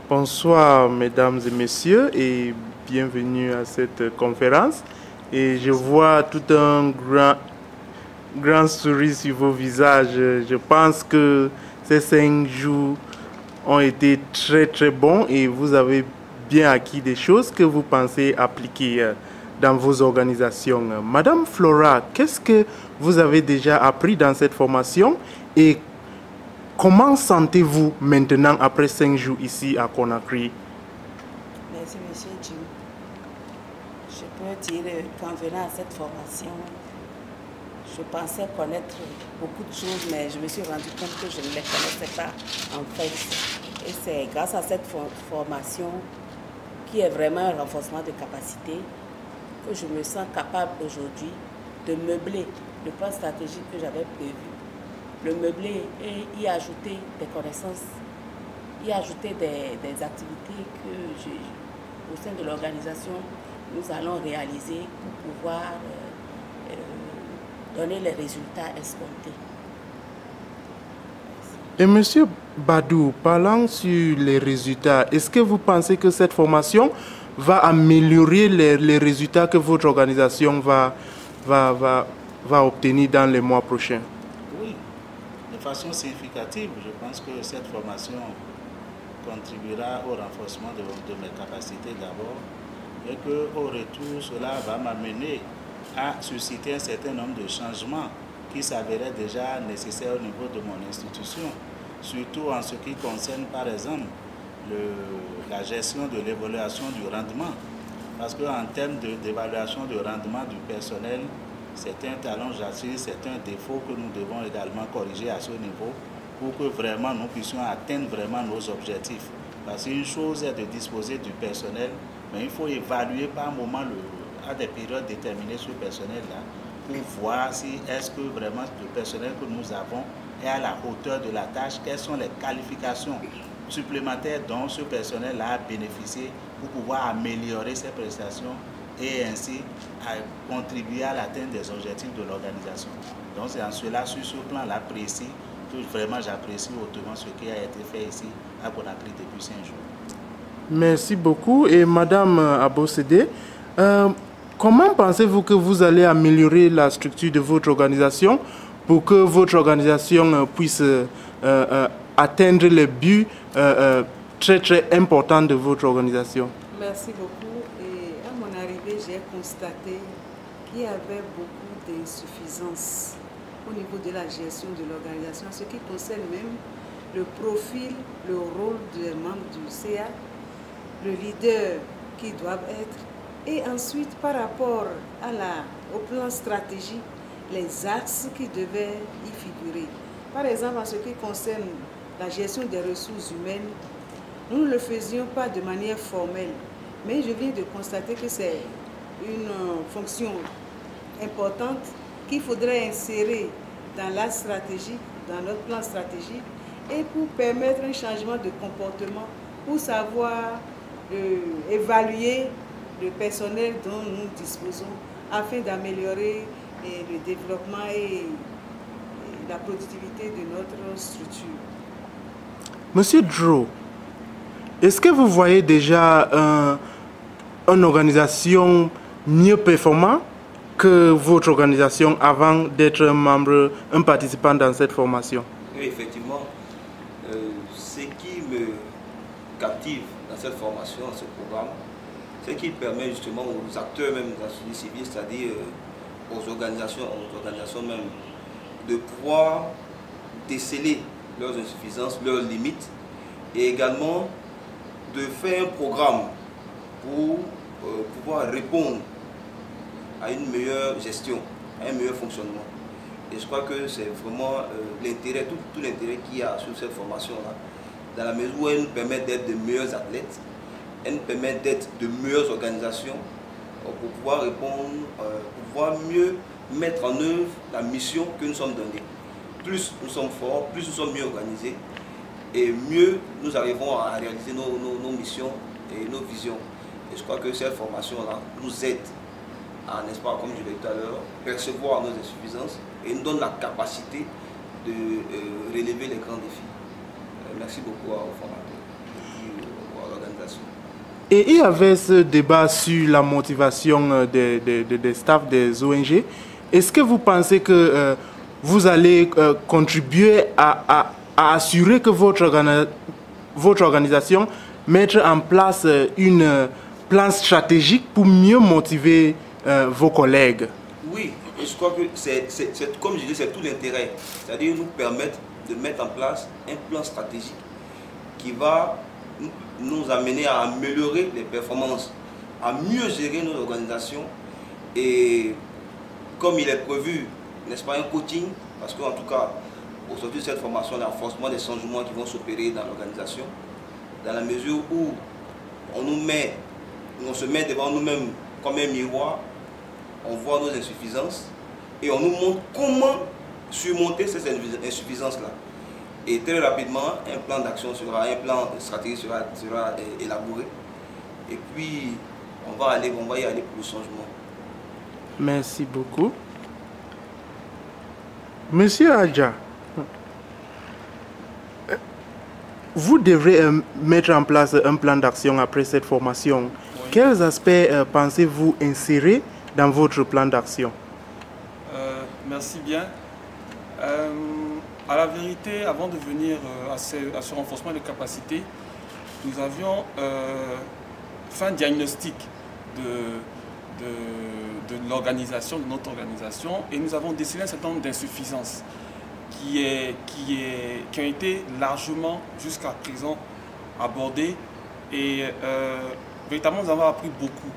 Bonsoir mesdames et messieurs et bienvenue à cette conférence. Et je vois tout un grand sourire sur vos visages. Je pense que ces 5 jours ont été très bons et vous avez bien acquis des choses que vous pensez appliquer dans vos organisations. Madame Flora, qu'est-ce que vous avez déjà appris dans cette formation et comment sentez-vous maintenant après 5 jours ici à Conakry? Merci, Monsieur Jim. Je peux dire qu'en venant à cette formation, je pensais connaître beaucoup de choses, mais je me suis rendu compte que je ne les connaissais pas en fait. Et c'est grâce à cette formation, qui est vraiment un renforcement de capacité, que je me sens capable aujourd'hui de meubler le plan stratégique que j'avais prévu. Le meubler et y ajouter des connaissances, y ajouter des activités que au sein de l'organisation, nous allons réaliser pour pouvoir donner les résultats escomptés. Et Monsieur Badou, parlant sur les résultats, est-ce que vous pensez que cette formation va améliorer les résultats que votre organisation va obtenir dans les mois prochains? Oui, de façon significative. Je pense que cette formation contribuera au renforcement de mes capacités d'abord et qu'au retour, cela va m'amener à susciter un certain nombre de changements qui s'avéraient déjà nécessaires au niveau de mon institution, surtout en ce qui concerne par exemple la gestion de l'évaluation du rendement. Parce qu'en termes d'évaluation du rendement du personnel, c'est un talon j'assure, c'est un défaut que nous devons également corriger à ce niveau pour que vraiment nous puissions atteindre vraiment nos objectifs. Parce qu'une chose est de disposer du personnel, mais il faut évaluer par moment à des périodes déterminées ce personnel-là pour voir si est-ce que vraiment le personnel que nous avons est à la hauteur de la tâche, quelles sont les qualifications supplémentaires dont ce personnel-là a bénéficié pour pouvoir améliorer ses prestations et ainsi contribuer à l'atteinte des objectifs de l'organisation. Donc c'est en cela, sur ce plan-là précis, que vraiment j'apprécie hautement ce qui a été fait ici à Conakry depuis 5 jours. Merci beaucoup. Et Madame Abosede, comment pensez-vous que vous allez améliorer la structure de votre organisation pour que votre organisation puisse atteindre les buts très importants de votre organisation? Merci beaucoup. Et à mon arrivée, j'ai constaté qu'il y avait beaucoup d'insuffisances au niveau de la gestion de l'organisation, ce qui concerne même le profil, le rôle des membres du CA, le leader qui doivent être, et ensuite par rapport au plan stratégique, les axes qui devaient y figurer. Par exemple, en ce qui concerne la gestion des ressources humaines, nous ne le faisions pas de manière formelle, mais je viens de constater que c'est une fonction importante qu'il faudrait insérer dans la stratégie, dans notre plan stratégique, et pour permettre un changement de comportement, pour savoir évaluer le personnel dont nous disposons afin d'améliorer le développement et la productivité de notre structure. Monsieur Dro, est-ce que vous voyez déjà une organisation mieux performante que votre organisation avant d'être un participant dans cette formation? Oui, effectivement. Ce qui me captive dans cette formation, dans ce programme, c'est qu'il permet justement aux acteurs même de la société civile, c'est-à-dire aux organisations même, de pouvoir déceler leurs insuffisances, leurs limites, et également de faire un programme pour pouvoir répondre à une meilleure gestion, à un meilleur fonctionnement. Et je crois que c'est vraiment l'intérêt, tout l'intérêt qu'il y a sur cette formation-là, dans la mesure où elle nous permet d'être de meilleurs athlètes, elle nous permet d'être de meilleures organisations pour pouvoir répondre, pour pouvoir mieux mettre en œuvre la mission que nous sommes donnée. Plus nous sommes forts, plus nous sommes mieux organisés, et mieux nous arrivons à réaliser nos missions et nos visions. Et je crois que cette formation-là nous aide à, n'est-ce pas, comme je l'ai dit tout à l'heure, percevoir nos insuffisances et nous donne la capacité de relever les grands défis. Merci beaucoup aux formateurs. l'organisation. Et il y avait ce débat sur la motivation des staffs des ONG. Est-ce que vous pensez que vous allez contribuer à assurer que votre organisation mette en place un plan stratégique pour mieux motiver vos collègues? Oui, je crois que comme je dis, c'est tout l'intérêt. C'est-à-dire nous permettre de mettre en place un plan stratégique qui va nous amener à améliorer les performances, à mieux gérer nos organisations et comme il est prévu, n'est-ce pas, un coaching, parce qu'en tout cas, au sortir de cette formation, il y a forcément des changements qui vont s'opérer dans l'organisation, dans la mesure où on se met devant nous-mêmes comme un miroir, on voit nos insuffisances et on nous montre comment surmonter ces insuffisances-là. Et très rapidement, un plan d'action un plan stratégique sera élaboré. Et puis, on va y aller pour le changement. Merci beaucoup. Monsieur Adja, vous devrez mettre en place un plan d'action après cette formation. Oui. Quels aspects pensez-vous insérer dans votre plan d'action? Merci bien. À la vérité, avant de venir à ce renforcement de capacités, nous avions fait un diagnostic de l'organisation, de notre organisation, et nous avons décelé un certain nombre d'insuffisances qui ont été largement jusqu'à présent abordées et véritablement nous avons appris beaucoup.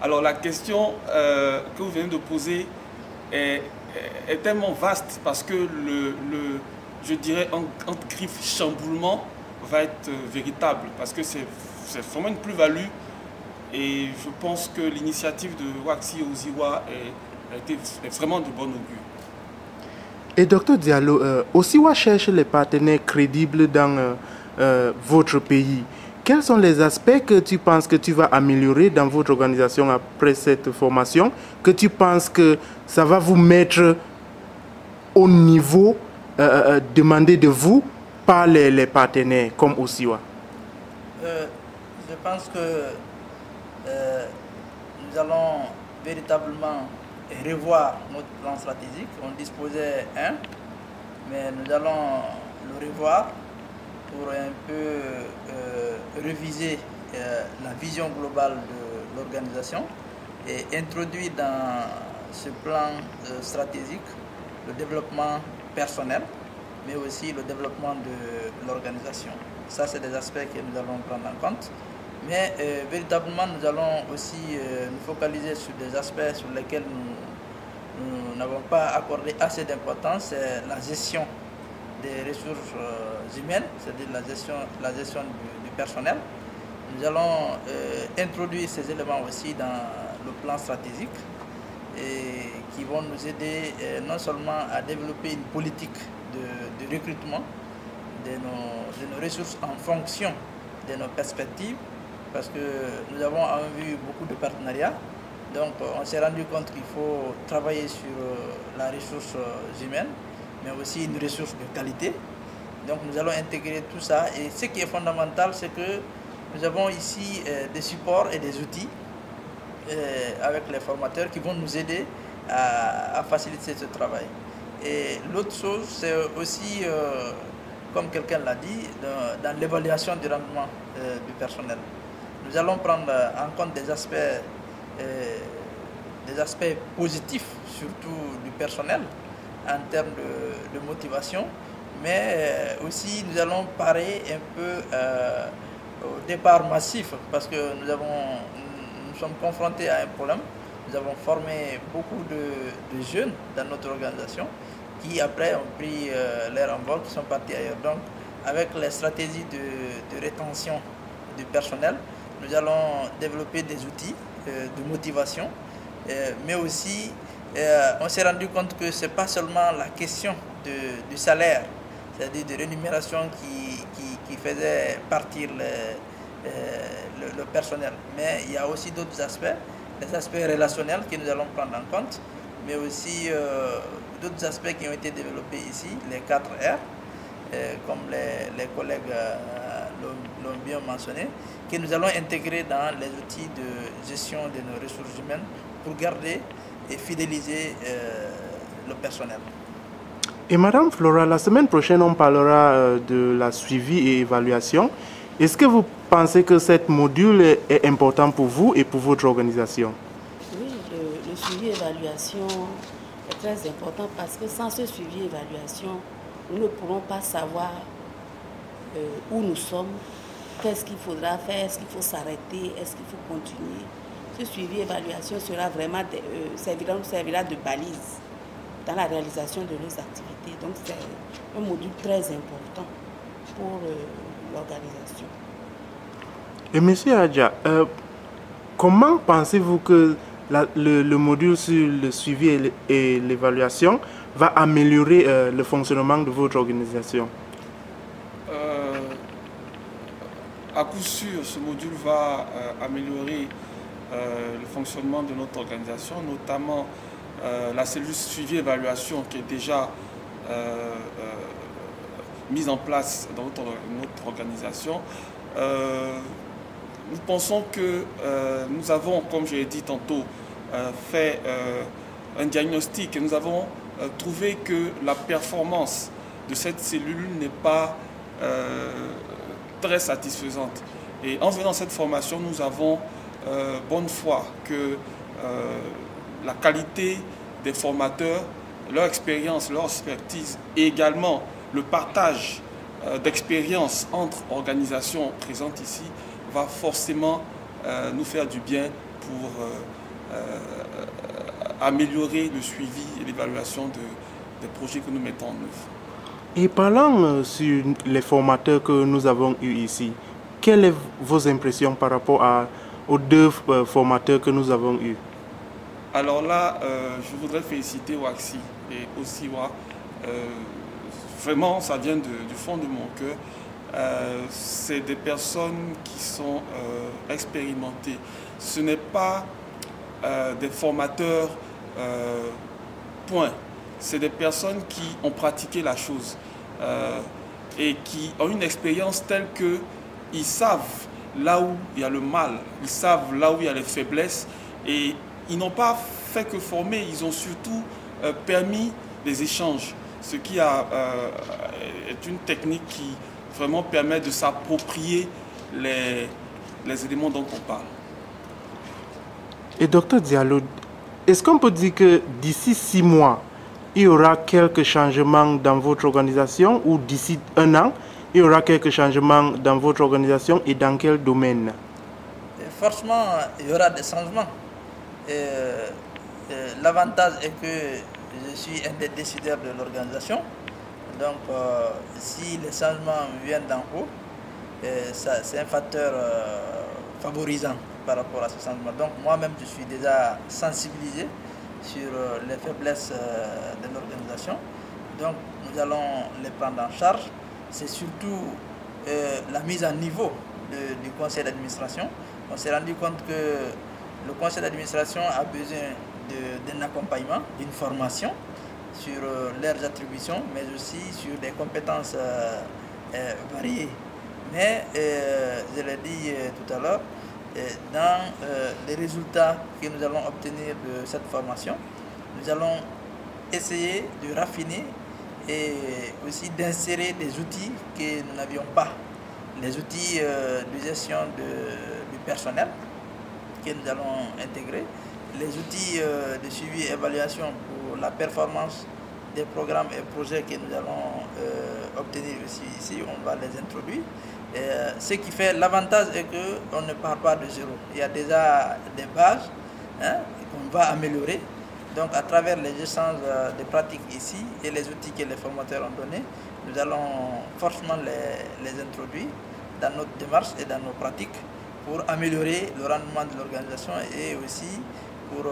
Alors la question que vous venez de poser est tellement vaste parce que je dirais entre griffes chamboulement va être véritable parce que c'est vraiment une plus-value et je pense que l'initiative de Waxy Oziwa est vraiment de bon augure. Et Dr Diallo, Oziwa cherche les partenaires crédibles dans votre pays. Quels sont les aspects que tu penses que tu vas améliorer dans votre organisation après cette formation, que tu penses que ça va vous mettre au niveau demandé de vous par les partenaires comme Oziwa? Je pense que nous allons véritablement revoir notre plan stratégique. On disposait un, mais nous allons le revoir pour un peu réviser la vision globale de l'organisation et introduire dans ce plan stratégique le développement personnel, mais aussi le développement de l'organisation. Ça, c'est des aspects que nous allons prendre en compte. Mais véritablement, nous allons aussi nous focaliser sur des aspects sur lesquels nous n'avons pas accordé assez d'importance, c'est la gestion des ressources humaines, c'est-à-dire la gestion du personnel. Nous allons introduire ces éléments aussi dans le plan stratégique et qui vont nous aider non seulement à développer une politique de recrutement de nos ressources en fonction de nos perspectives, parce que nous avons en vue beaucoup de partenariats. Donc on s'est rendu compte qu'il faut travailler sur la ressource humaine, mais aussi une ressource de qualité. Donc nous allons intégrer tout ça. Et ce qui est fondamental, c'est que nous avons ici des supports et des outils avec les formateurs qui vont nous aider à faciliter ce travail. Et l'autre chose, c'est aussi, comme quelqu'un l'a dit, dans l'évaluation du rendement du personnel. Nous allons prendre en compte des aspects positifs, surtout du personnel, en termes de motivation, mais aussi nous allons parer un peu au départ massif, parce que nous sommes confrontés à un problème. Nous avons formé beaucoup de jeunes dans notre organisation qui après ont pris leur envol, qui sont partis ailleurs. Donc avec les stratégies de rétention du personnel, nous allons développer des outils de motivation, mais aussi on s'est rendu compte que ce n'est pas seulement la question du salaire, c'est-à-dire de rémunération qui faisait partir le personnel, mais il y a aussi d'autres aspects, les aspects relationnels que nous allons prendre en compte, mais aussi d'autres aspects qui ont été développés ici, les 4 R, comme les collègues l'ont bien mentionné, que nous allons intégrer dans les outils de gestion de nos ressources humaines pour garder et fidéliser le personnel. Et Madame Flora, la semaine prochaine, on parlera de la suivi et évaluation. Est-ce que vous pensez que cette module est important pour vous et pour votre organisation? Oui, le suivi et évaluation est très important parce que sans ce suivi et évaluation, nous ne pourrons pas savoir où nous sommes, qu'est-ce qu'il faudra faire, est-ce qu'il faut s'arrêter, est-ce qu'il faut continuer. Ce suivi et évaluation sera vraiment servira de balise dans la réalisation de nos activités. Donc c'est un module très important pour l'organisation. Et M. Adja, comment pensez-vous que le module sur le suivi et l'évaluation va améliorer le fonctionnement de votre organisation? À coup sûr, ce module va améliorer le fonctionnement de notre organisation, notamment la cellule suivi-évaluation qui est déjà mise en place dans notre organisation. Nous pensons que nous avons, comme je l'ai dit tantôt, fait un diagnostic et nous avons trouvé que la performance de cette cellule n'est pas très satisfaisante. Et en venant à cette formation, nous avons bonne foi que la qualité des formateurs, leur expérience, leur expertise et également le partage d'expériences entre organisations présentes ici va forcément nous faire du bien pour améliorer le suivi et l'évaluation des projets que nous mettons en œuvre. Et parlant sur les formateurs que nous avons eus ici, quelles sont vos impressions par rapport aux deux formateurs que nous avons eus? Alors là, je voudrais féliciter Waxi et Osiwa. Vraiment, ça vient du fond de mon cœur. C'est des personnes qui sont expérimentées. Ce n'est pas des formateurs point. C'est des personnes qui ont pratiqué la chose et qui ont une expérience telle qu'ils savent là où il y a le mal, ils savent là où il y a les faiblesses et ils n'ont pas fait que former, ils ont surtout permis des échanges, ce qui est une technique qui vraiment permet de s'approprier les éléments dont on parle. Et Dr Diallo, est-ce qu'on peut dire que d'ici 6 mois, il y aura quelques changements dans votre organisation ou d'ici 1 an, il y aura quelques changements dans votre organisation et dans quel domaine? Forcément, il y aura des changements. L'avantage est que je suis un des décideurs de l'organisation. Donc, si les changements viennent d'en haut, c'est un facteur favorisant par rapport à ce changement. Donc, moi-même, je suis déjà sensibilisé sur les faiblesses de l'organisation. Donc, nous allons les prendre en charge. C'est surtout la mise à niveau du conseil d'administration. On s'est rendu compte que le conseil d'administration a besoin d'un accompagnement, d'une formation sur leurs attributions, mais aussi sur des compétences variées. Mais, je l'ai dit tout à l'heure, dans les résultats que nous allons obtenir de cette formation, nous allons essayer de raffiner et aussi d'insérer des outils que nous n'avions pas. Les outils de gestion du personnel que nous allons intégrer, les outils de suivi et évaluation pour la performance des programmes et projets que nous allons obtenir aussi ici, on va les introduire. Ce qui fait l'avantage est qu'on ne part pas de zéro. Il y a déjà des bases qu'on va améliorer. Donc à travers les échanges de pratiques ici et les outils que les formateurs ont donnés, nous allons forcément les introduire dans notre démarche et dans nos pratiques pour améliorer le rendement de l'organisation et aussi pour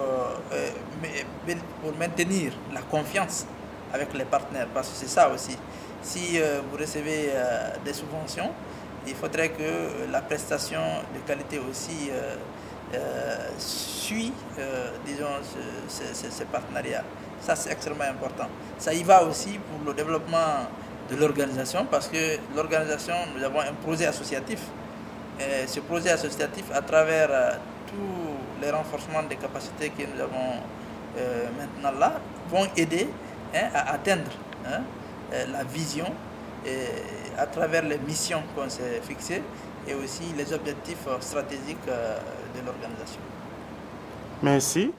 maintenir la confiance avec les partenaires. Parce que c'est ça aussi. Si vous recevez des subventions, il faudrait que la prestation de qualité aussi suit, disons, ces partenariats. Ça, c'est extrêmement important. Ça y va aussi pour le développement de l'organisation, parce que l'organisation, nous avons un projet associatif ce projet associatif, à travers tous les renforcements des capacités que nous avons maintenant là, vont aider à atteindre la vision à travers les missions qu'on s'est fixées et aussi les objectifs stratégiques de l'organisation. Merci.